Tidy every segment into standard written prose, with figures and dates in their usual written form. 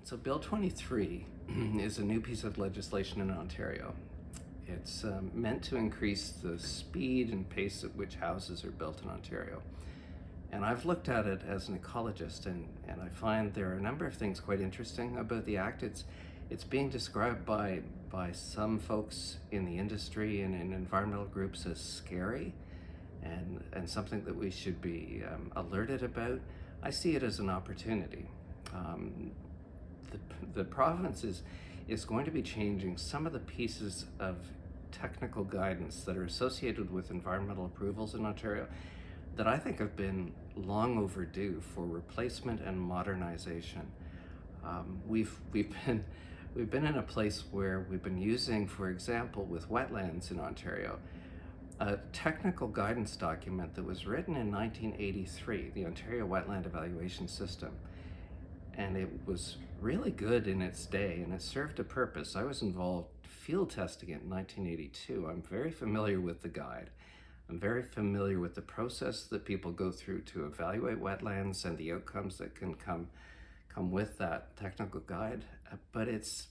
So Bill 23 is a new piece of legislation in Ontario. It's meant to increase the speed and pace at which houses are built in Ontario. And I've looked at it as an ecologist, and I find there are a number of things quite interesting about the act. It's being described by some folks in the industry and in environmental groups as scary and something that we should be alerted about. I see it as an opportunity. The province is going to be changing some of the pieces of technical guidance that are associated with environmental approvals in Ontario that I think have been long overdue for replacement and modernization. We've been in a place where we've been using, for example, with wetlands in Ontario, a technical guidance document that was written in 1983, the Ontario Wetland Evaluation System. And it was really good in its day, and it served a purpose. I was involved field testing it in 1982. I'm very familiar with the guide. I'm very familiar with the process that people go through to evaluate wetlands and the outcomes that can come with that technical guide, but it's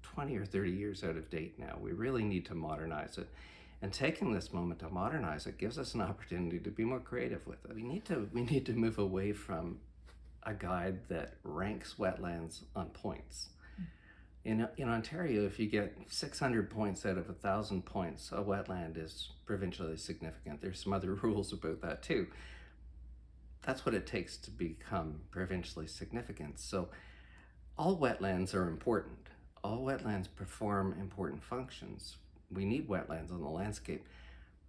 20 or 30 years out of date now. We really need to modernize it. And taking this moment to modernize it gives us an opportunity to be more creative with it. We need to move away from a guide that ranks wetlands on points. In Ontario, if you get 600 points out of 1,000 points, a wetland is provincially significant. There's some other rules about that too. That's what it takes to become provincially significant. So all wetlands are important. All wetlands perform important functions. We need wetlands on the landscape.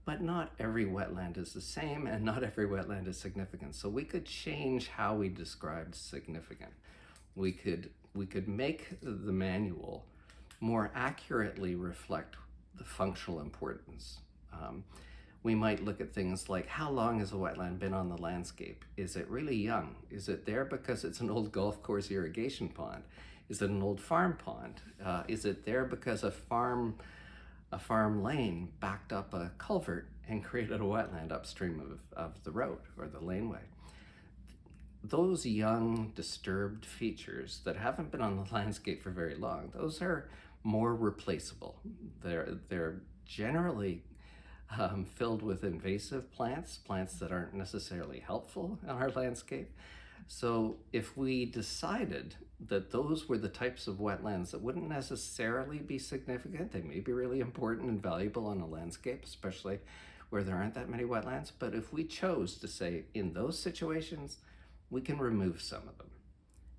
But not every wetland is the same, and not every wetland is significant. So we could change how we described significant. We could make the manual more accurately reflect the functional importance. We might look at things like, how long has a wetland been on the landscape? Is it really young? Is it there because it's an old golf course irrigation pond? Is it an old farm pond? Is it there because a farm lane backed up a culvert and created a wetland upstream of the road or the laneway? Those young, disturbed features that haven't been on the landscape for very long, those are more replaceable. They're generally filled with invasive plants that aren't necessarily helpful in our landscape. So if we decided that those were the types of wetlands that wouldn't necessarily be significant, they may be really important and valuable on a landscape, especially where there aren't that many wetlands, but if we chose to say in those situations, we can remove some of them.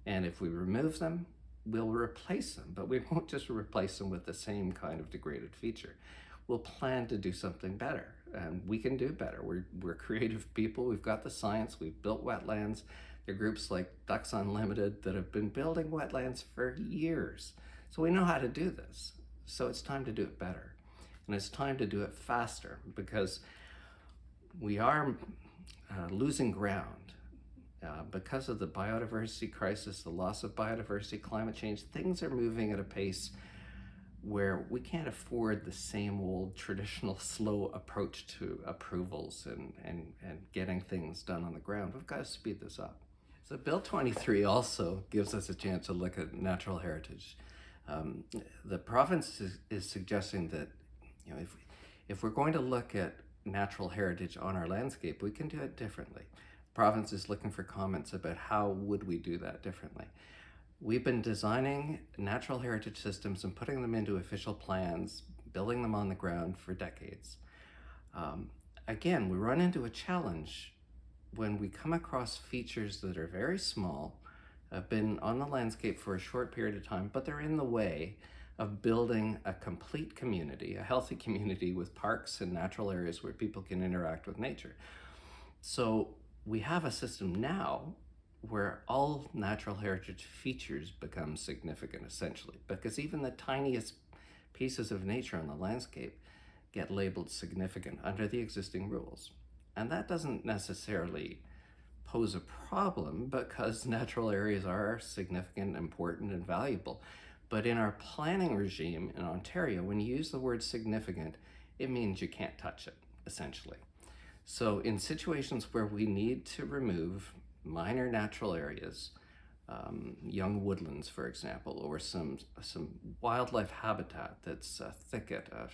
And if we remove them, we'll replace them, but we won't just replace them with the same kind of degraded feature. We'll plan to do something better, and we can do better. We're creative people. We've got the science. We've built wetlands. There are groups like Ducks Unlimited that have been building wetlands for years. So we know how to do this. So it's time to do it better. And it's time to do it faster, because we are losing ground because of the biodiversity crisis, the loss of biodiversity, climate change. Things are moving at a pace where we can't afford the same old traditional slow approach to approvals and getting things done on the ground. We've got to speed this up. So Bill 23 also gives us a chance to look at natural heritage. The province is suggesting that, if we're going to look at natural heritage on our landscape, we can do it differently. The province is looking for comments about how would we do that differently. We've been designing natural heritage systems and putting them into official plans, building them on the ground for decades. Again, we run into a challenge when we come across features that are very small, have been on the landscape for a short period of time, but they're in the way of building a complete community, a healthy community with parks and natural areas where people can interact with nature. So we have a system now where all natural heritage features become significant, essentially, because even the tiniest pieces of nature on the landscape get labeled significant under the existing rules. And that doesn't necessarily pose a problem, because natural areas are significant, important, and valuable. But in our planning regime in Ontario, when you use the word significant, it means you can't touch it, essentially. So in situations where we need to remove minor natural areas, young woodlands, for example, or some wildlife habitat that's a thicket, a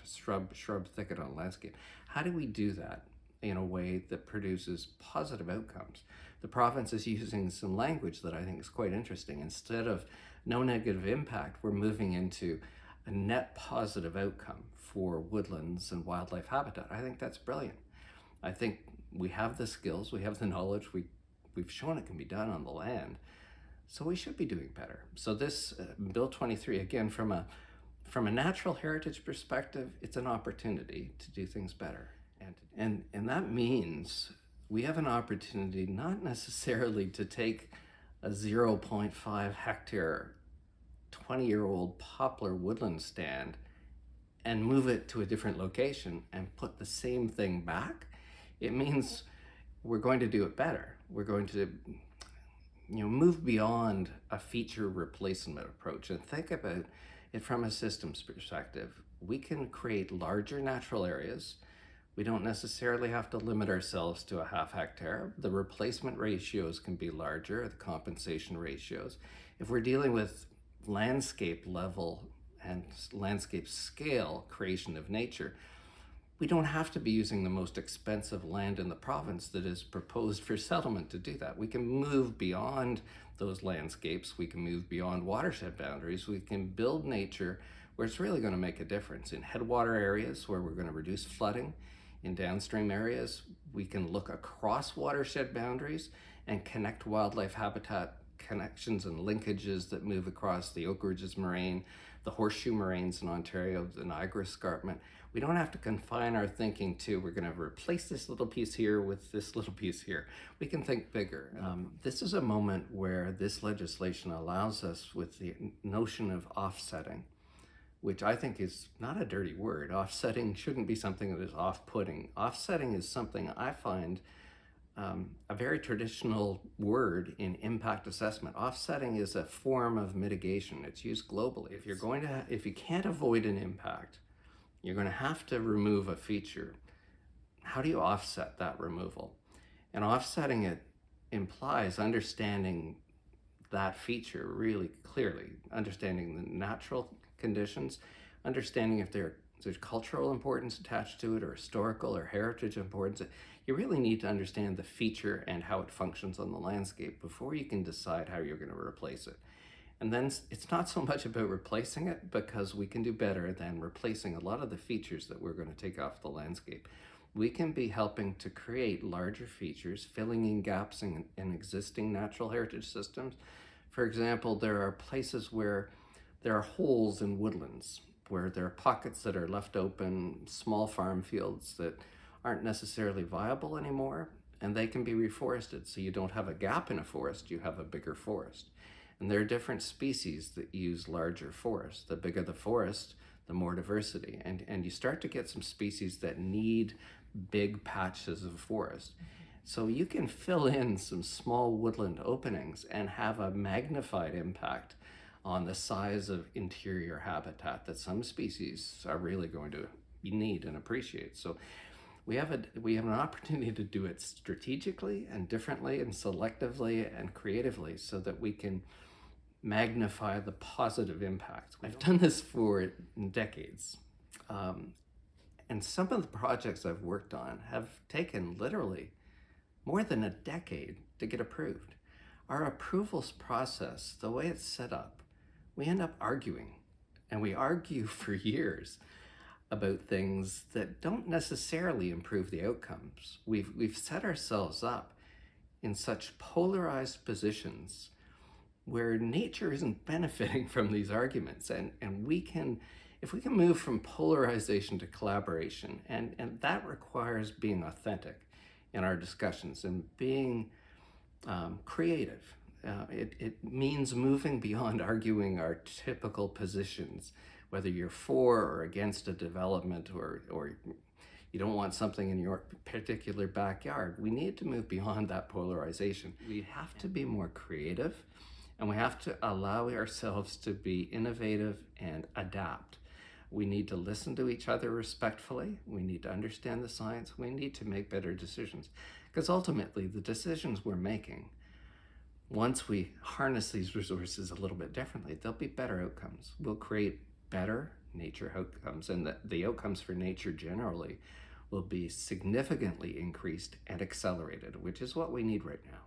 shrub thicket on a landscape. How do we do that in a way that produces positive outcomes? The province is using some language that I think is quite interesting. Instead of no negative impact, we're moving into a net positive outcome for woodlands and wildlife habitat. I think that's brilliant. I think we have the skills, we have the knowledge, we've shown it can be done on the land. So we should be doing better. So this Bill 23, again, from a natural heritage perspective, it's an opportunity to do things better. And that means we have an opportunity not necessarily to take a 0.5 hectare 20-year-old poplar woodland stand and move it to a different location and put the same thing back. It means we're going to do it better. We're going to move beyond a feature replacement approach and think about it from a systems perspective. We can create larger natural areas. We don't necessarily have to limit ourselves to a half hectare. The replacement ratios can be larger, the compensation ratios. If we're dealing with landscape level and landscape scale creation of nature, we don't have to be using the most expensive land in the province that is proposed for settlement to do that. We can move beyond those landscapes. We can move beyond watershed boundaries. We can build nature where it's really going to make a difference. In headwater areas where we're going to reduce flooding, in downstream areas, we can look across watershed boundaries and connect wildlife habitat connections and linkages that move across the Oak Ridges Moraine, the Horseshoe Moraines in Ontario, the Niagara Escarpment. We don't have to confine our thinking to, we're going to replace this little piece here with this little piece here. We can think bigger. This is a moment where this legislation allows us, with the notion of offsetting, which I think is not a dirty word. Offsetting shouldn't be something that is off-putting. Offsetting is something I find a very traditional word in impact assessment. Offsetting is a form of mitigation. It's used globally. If you can't avoid an impact, you're going to have to remove a feature. How do you offset that removal? And offsetting it implies understanding that feature really clearly, understanding the natural conditions, understanding if there's cultural importance attached to it or historical or heritage importance. You really need to understand the feature and how it functions on the landscape before you can decide how you're going to replace it. And then it's not so much about replacing it, because we can do better than replacing a lot of the features that we're going to take off the landscape. We can be helping to create larger features, filling in gaps in existing natural heritage systems. For example, there are places where there are holes in woodlands, where there are pockets that are left open, small farm fields that aren't necessarily viable anymore, and they can be reforested. So you don't have a gap in a forest, you have a bigger forest. And there are different species that use larger forests. The bigger the forest, the more diversity. And you start to get some species that need big patches of forest. So you can fill in some small woodland openings and have a magnified impact on the size of interior habitat that some species are really going to need and appreciate. So we have an opportunity to do it strategically and differently and selectively and creatively so that we can magnify the positive impact. I've done this for decades. And some of the projects I've worked on have taken literally more than a decade to get approved. Our approvals process, the way it's set up, we end up arguing, and we argue for years about things that don't necessarily improve the outcomes. We've set ourselves up in such polarized positions where nature isn't benefiting from these arguments, and if we can move from polarization to collaboration, and that requires being authentic in our discussions and being creative. It means moving beyond arguing our typical positions, whether you're for or against a development or you don't want something in your particular backyard. We need to move beyond that polarization. We have to be more creative, and we have to allow ourselves to be innovative and adapt. We need to listen to each other respectfully. We need to understand the science. We need to make better decisions, because ultimately the decisions we're making once we harness these resources a little bit differently, there'll be better outcomes. We'll create better nature outcomes, and the outcomes for nature generally will be significantly increased and accelerated, which is what we need right now.